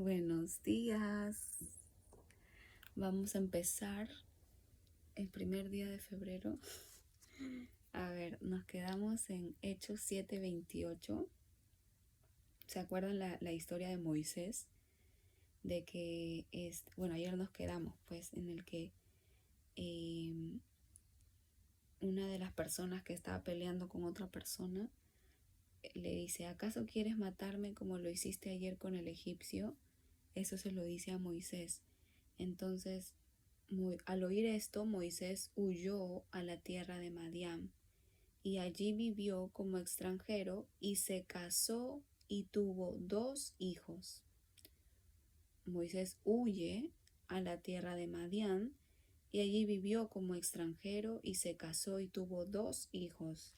Buenos días. Vamos a empezar el primer día de febrero. A ver, nos quedamos en Hechos 7:28. ¿Se acuerdan la historia de Moisés? De que, ayer nos quedamos pues en el que una de las personas que estaba peleando con otra persona le dice, ¿acaso quieres matarme como lo hiciste ayer con el egipcio? Eso se lo dice a Moisés. Entonces, al oír esto, Moisés huyó a la tierra de Madián y allí vivió como extranjero y se casó y tuvo 2 hijos. Moisés huye a la tierra de Madián y allí vivió como extranjero y se casó y tuvo 2 hijos.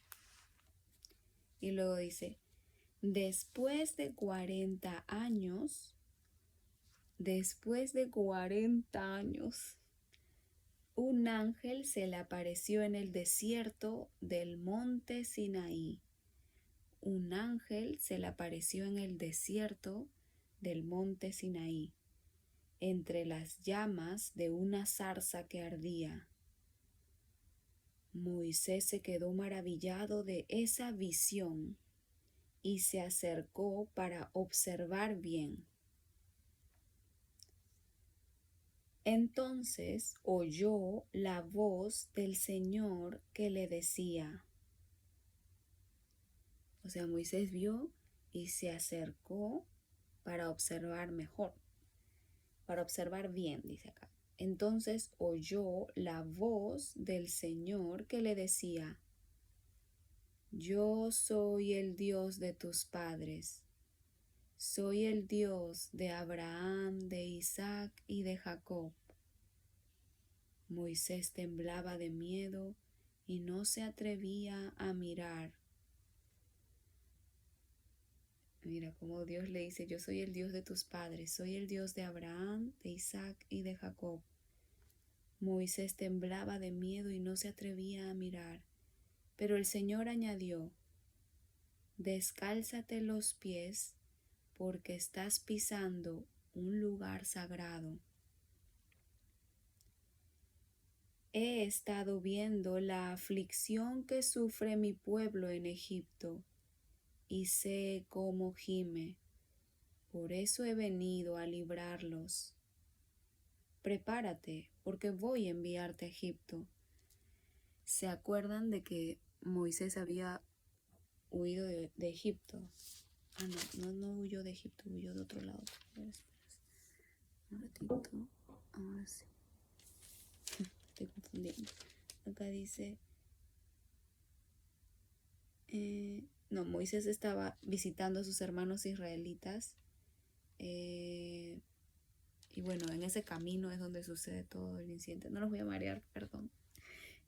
Y luego dice, después de 40 años, un ángel se le apareció en el desierto del monte Sinaí. Un ángel se le apareció en el desierto del monte Sinaí, entre las llamas de una zarza que ardía. Moisés se quedó maravillado de esa visión y se acercó para observar bien. Entonces oyó la voz del Señor que le decía. O sea, Moisés vio y se acercó para observar mejor, para observar bien, dice acá. Entonces oyó la voz del Señor que le decía, yo soy el Dios de tus padres, soy el Dios de Abraham, de Isaac y de Jacob. Moisés temblaba de miedo y no se atrevía a mirar. Mira cómo Dios le dice, yo soy el Dios de tus padres, soy el Dios de Abraham, de Isaac y de Jacob. Moisés temblaba de miedo y no se atrevía a mirar. Pero el Señor añadió, descálzate los pies porque estás pisando un lugar sagrado. He estado viendo la aflicción que sufre mi pueblo en Egipto y sé cómo gime. Por eso he venido a librarlos. Prepárate, porque voy a enviarte a Egipto. ¿Se acuerdan de que Moisés había huido de Egipto? No huyó de Egipto, huyó de otro lado. Un ratito, ahora sí. Estoy confundiendo. Acá dice... Moisés estaba visitando a sus hermanos israelitas. Y bueno, en ese camino es donde sucede todo el incidente. No los voy a marear, perdón.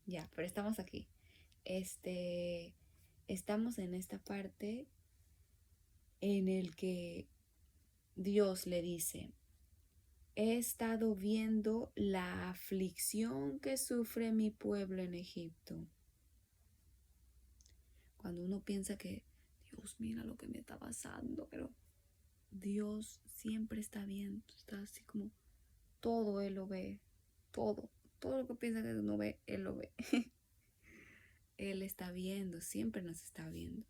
Ya, pero estamos aquí. Estamos en esta parte en el que Dios le dice, he estado viendo la aflicción que sufre mi pueblo en Egipto. Cuando uno piensa que, Dios, mira lo que me está pasando, pero Dios siempre está viendo, está así como todo Él lo ve, todo lo que piensa que uno ve, Él lo ve. Él está viendo, siempre nos está viendo.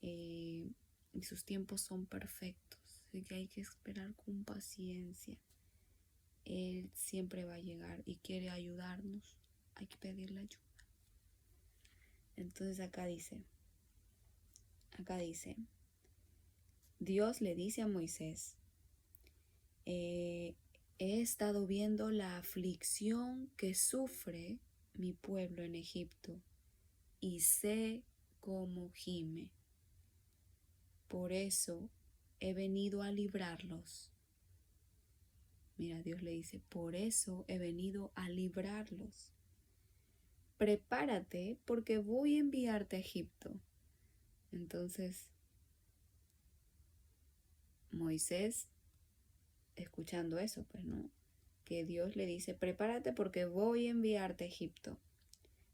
Y sus tiempos son perfectos, así que hay que esperar con paciencia. Él siempre va a llegar y quiere ayudarnos, hay que pedirle ayuda. Entonces acá dice, Dios le dice a Moisés, he estado viendo la aflicción que sufre mi pueblo en Egipto y sé cómo gime. Por eso he venido a librarlos. Mira, Dios le dice, por eso he venido a librarlos. Prepárate porque voy a enviarte a Egipto. Entonces, Moisés, escuchando eso, pues, ¿no? Que Dios le dice, prepárate porque voy a enviarte a Egipto.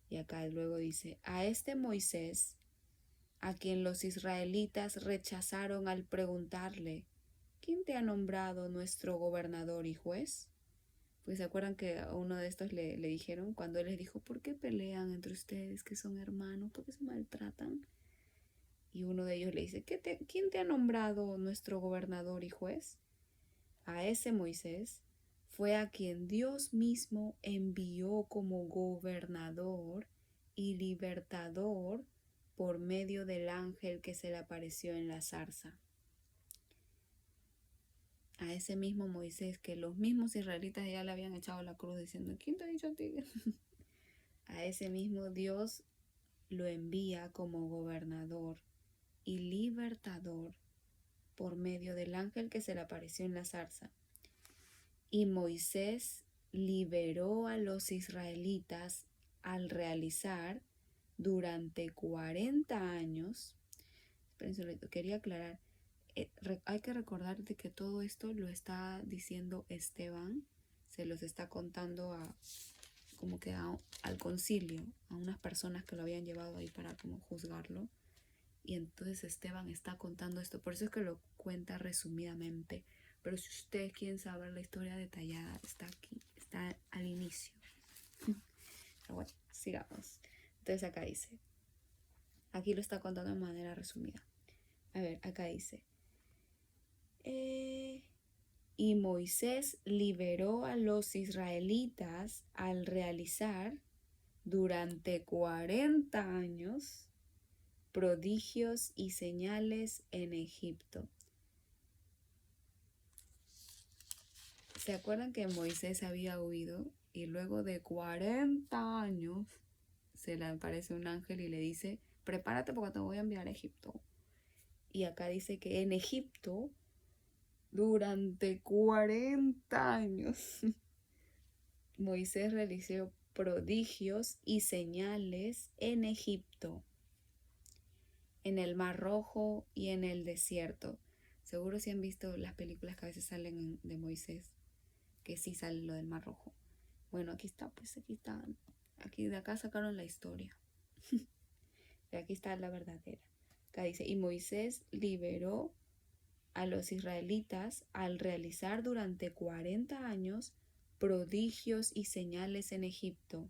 Y acá luego dice, a este Moisés, a quien los israelitas rechazaron al preguntarle, ¿quién te ha nombrado nuestro gobernador y juez? Pues se acuerdan que a uno de estos le dijeron, cuando él les dijo, ¿por qué pelean entre ustedes que son hermanos? ¿Por qué se maltratan? Y uno de ellos le dice, ¿quién te ha nombrado nuestro gobernador y juez? A ese Moisés fue a quien Dios mismo envió como gobernador y libertador por medio del ángel que se le apareció en la zarza. A ese mismo Moisés que los mismos israelitas ya le habían echado a la cruz diciendo, ¿quién te ha dicho a ti? A ese mismo Dios lo envía como gobernador y libertador por medio del ángel que se le apareció en la zarza. Y Moisés liberó a los israelitas al realizar durante 40 años. Esperen, quería aclarar. Hay que recordar de que todo esto lo está diciendo Esteban, se los está contando al concilio, a unas personas que lo habían llevado ahí para como juzgarlo. Y entonces Esteban está contando esto, por eso es que lo cuenta resumidamente. Pero si ustedes quieren saber la historia detallada, está aquí, está al inicio. Pero bueno, sigamos. Entonces acá dice, aquí lo está contando de manera resumida. A ver, acá dice, y Moisés liberó a los israelitas al realizar durante 40 años prodigios y señales en Egipto. ¿Se acuerdan que Moisés había huido y luego de 40 años se le aparece un ángel y le dice, prepárate porque te voy a enviar a Egipto? Y acá dice que en Egipto durante 40 años Moisés realizó prodigios y señales en Egipto, en el Mar Rojo y en el desierto. Seguro si han visto las películas que a veces salen de Moisés, que sí sale lo del Mar Rojo. Bueno, aquí está, pues aquí está. Aquí de acá sacaron la historia. De aquí está la verdadera. Acá dice, y Moisés liberó a los israelitas al realizar durante 40 años prodigios y señales en Egipto,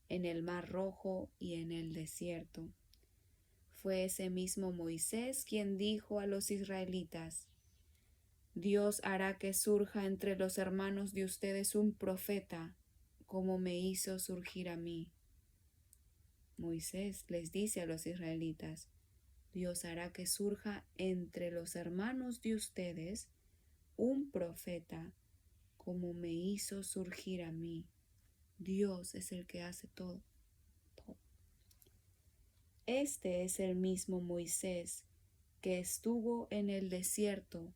en el Mar Rojo y en el desierto. Fue ese mismo Moisés quien dijo a los israelitas, Dios hará que surja entre los hermanos de ustedes un profeta, como me hizo surgir a mí. Moisés les dice a los israelitas, Dios hará que surja entre los hermanos de ustedes un profeta, como me hizo surgir a mí. Dios es el que hace todo. Este es el mismo Moisés que estuvo en el desierto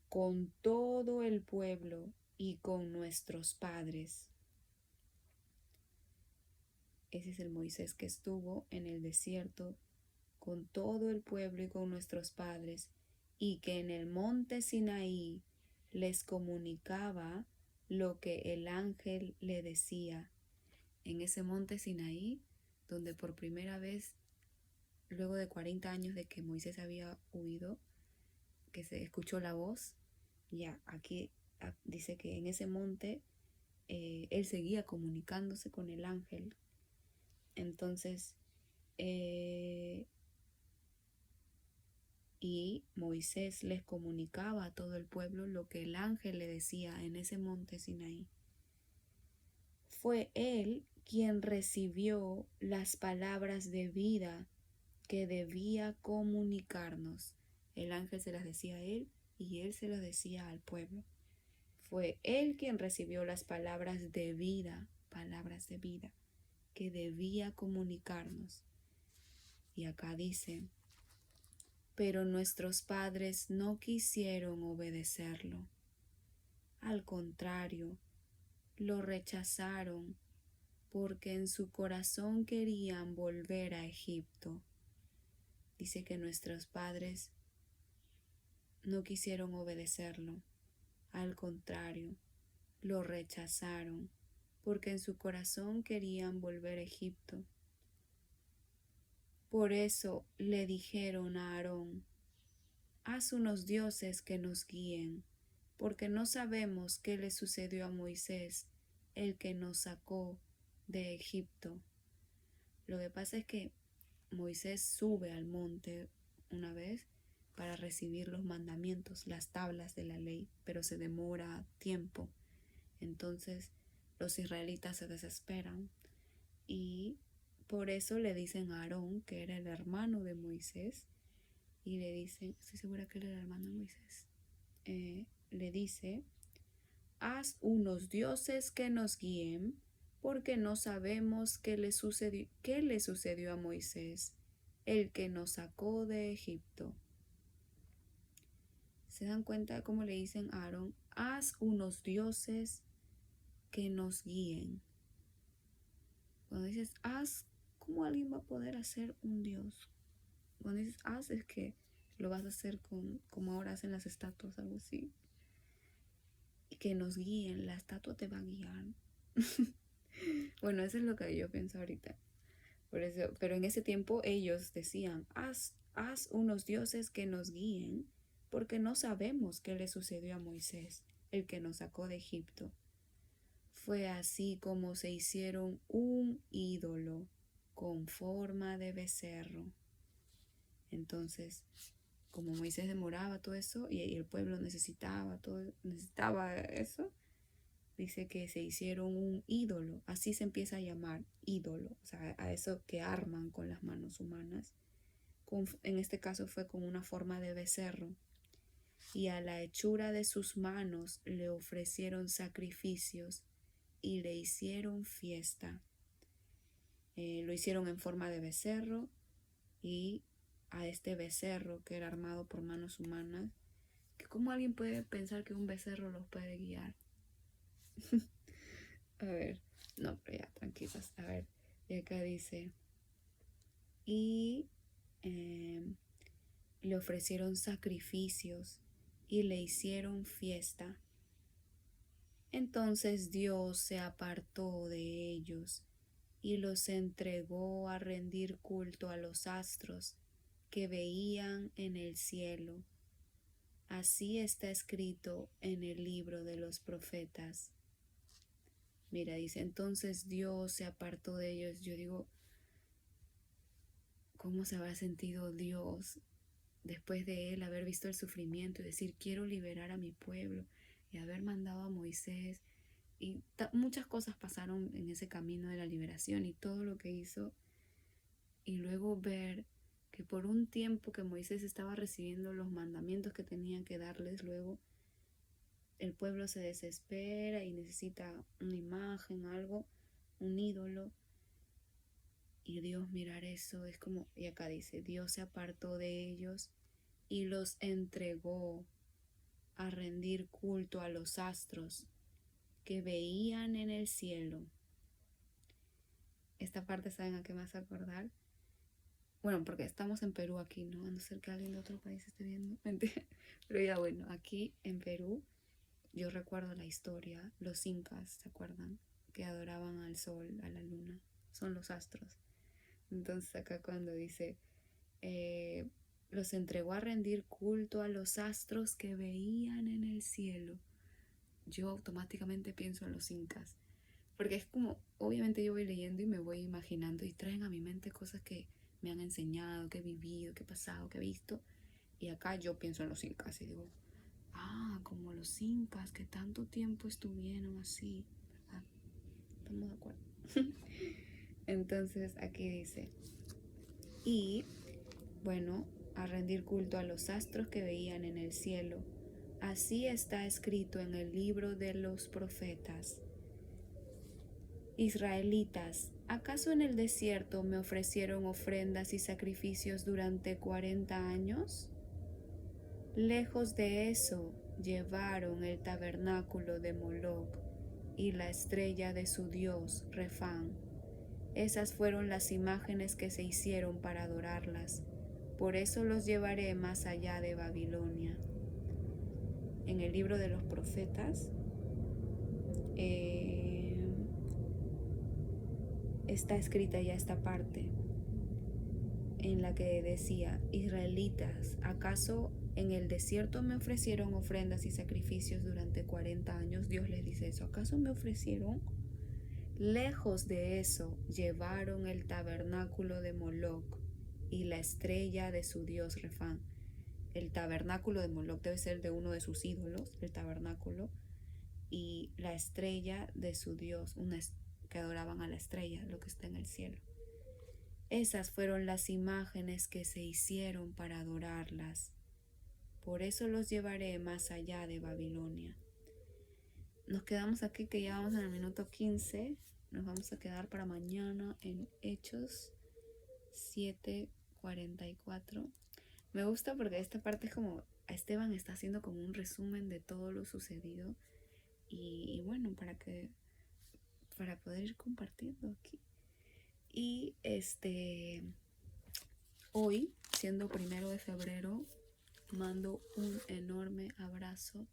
con todo el pueblo y con nuestros padres. Ese es el Moisés que estuvo en el desierto con todo el pueblo y con nuestros padres, y que en el monte Sinaí les comunicaba lo que el ángel le decía. En ese monte Sinaí, donde por primera vez, luego de 40 años de que Moisés había huido, que se escuchó la voz, ya aquí dice que en ese monte él seguía comunicándose con el ángel. Entonces, y Moisés les comunicaba a todo el pueblo lo que el ángel le decía en ese monte Sinaí. Fue él quien recibió las palabras de vida que debía comunicarnos. El ángel se las decía a él y él se las decía al pueblo. Fue él quien recibió las palabras de vida que debía comunicarnos. Y acá dice, pero nuestros padres no quisieron obedecerlo. Al contrario, lo rechazaron porque en su corazón querían volver a Egipto. Dice que nuestros padres no quisieron obedecerlo. Al contrario, lo rechazaron porque en su corazón querían volver a Egipto. Por eso le dijeron a Aarón, haz unos dioses que nos guíen, porque no sabemos qué le sucedió a Moisés, el que nos sacó de Egipto. Lo que pasa es que Moisés sube al monte una vez para recibir los mandamientos, las tablas de la ley, pero se demora tiempo. Entonces los israelitas se desesperan y por eso le dicen a Aarón, que era el hermano de Moisés, y le dicen, estoy segura que él era el hermano de Moisés, le dice, haz unos dioses que nos guíen, porque no sabemos qué le sucedió a Moisés, el que nos sacó de Egipto. ¿Se dan cuenta de cómo le dicen a Aarón, haz unos dioses que nos guíen? Cuando dices haz, ¿cómo alguien va a poder hacer un dios? Cuando dices haz es que lo vas a hacer como ahora hacen las estatuas, algo así. Y que nos guíen, la estatua te va a guiar. Bueno, eso es lo que yo pienso ahorita. Por eso, pero en ese tiempo ellos decían, haz unos dioses que nos guíen, porque no sabemos qué le sucedió a Moisés, el que nos sacó de Egipto. Fue así como se hicieron un ídolo con forma de becerro. Entonces, como Moisés demoraba todo eso y el pueblo necesitaba eso, dice que se hicieron un ídolo. Así se empieza a llamar ídolo, o sea, a eso que arman con las manos humanas. En este caso fue con una forma de becerro. Y a la hechura de sus manos le ofrecieron sacrificios y le hicieron fiesta. Lo hicieron en forma de becerro, y a este becerro que era armado por manos humanas, que cómo alguien puede pensar que un becerro los puede guiar. A ver, no, pero ya, tranquilos. A ver, y acá dice, y le ofrecieron sacrificios y le hicieron fiesta. Entonces Dios se apartó de ellos y los entregó a rendir culto a los astros que veían en el cielo. Así está escrito en el libro de los profetas. Mira, dice, entonces Dios se apartó de ellos. Yo digo, ¿cómo se habrá sentido Dios después de él haber visto el sufrimiento y decir, quiero liberar a mi pueblo, y haber mandado a Moisés? Y muchas cosas pasaron en ese camino de la liberación y todo lo que hizo. Y luego ver que por un tiempo que Moisés estaba recibiendo los mandamientos que tenían que darles, luego el pueblo se desespera y necesita una imagen, algo, un ídolo. Y Dios mirar eso es como, y acá dice, Dios se apartó de ellos y los entregó a rendir culto a los astros que veían en el cielo. Esta parte, ¿saben a qué me hace acordar? Bueno, porque estamos en Perú aquí, ¿no? A no ser que alguien de otro país esté viendo. Pero ya bueno, aquí en Perú yo recuerdo la historia, los incas, ¿se acuerdan? Que adoraban al sol, a la luna, son los astros. Entonces acá cuando dice, los entregó a rendir culto a los astros que veían en el cielo, yo automáticamente pienso en los incas. Porque es como, obviamente yo voy leyendo y me voy imaginando y traen a mi mente cosas que me han enseñado, que he vivido, que he pasado, que he visto. Y acá yo pienso en los incas y digo, como los incas que tanto tiempo estuvieron así, ¿verdad? Estamos de acuerdo. Entonces aquí dice, y bueno, a rendir culto a los astros que veían en el cielo. Así está escrito en el libro de los profetas. Israelitas, ¿acaso en el desierto me ofrecieron ofrendas y sacrificios durante 40 años? Lejos de eso, llevaron el tabernáculo de Moloc y la estrella de su dios, Refán. Esas fueron las imágenes que se hicieron para adorarlas. Por eso los llevaré más allá de Babilonia. En el libro de los profetas está escrita ya esta parte en la que decía, israelitas, ¿acaso En el desierto me ofrecieron ofrendas y sacrificios durante 40 años. Dios les dice eso. ¿Acaso me ofrecieron? Lejos de eso, llevaron el tabernáculo de Moloc y la estrella de su dios Refán. El tabernáculo de Moloc debe ser de uno de sus ídolos, el tabernáculo, y la estrella de su dios, que adoraban a la estrella, lo que está en el cielo. Esas fueron las imágenes que se hicieron para adorarlas. Por eso los llevaré más allá de Babilonia. Nos quedamos aquí, que ya vamos en el minuto 15. Nos vamos a quedar para mañana en Hechos 7:44. Me gusta porque esta parte es como Esteban está haciendo como un resumen de todo lo sucedido. Y bueno, para poder ir compartiendo aquí. Y hoy, siendo 1 de febrero, mando un enorme abrazo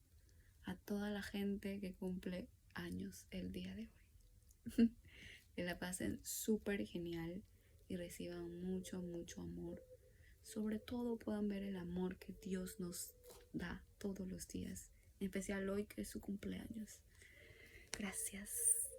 a toda la gente que cumple años el día de hoy. Que la pasen súper genial y reciban mucho, mucho amor. Sobre todo puedan ver el amor que Dios nos da todos los días, en especial hoy que es su cumpleaños. Gracias.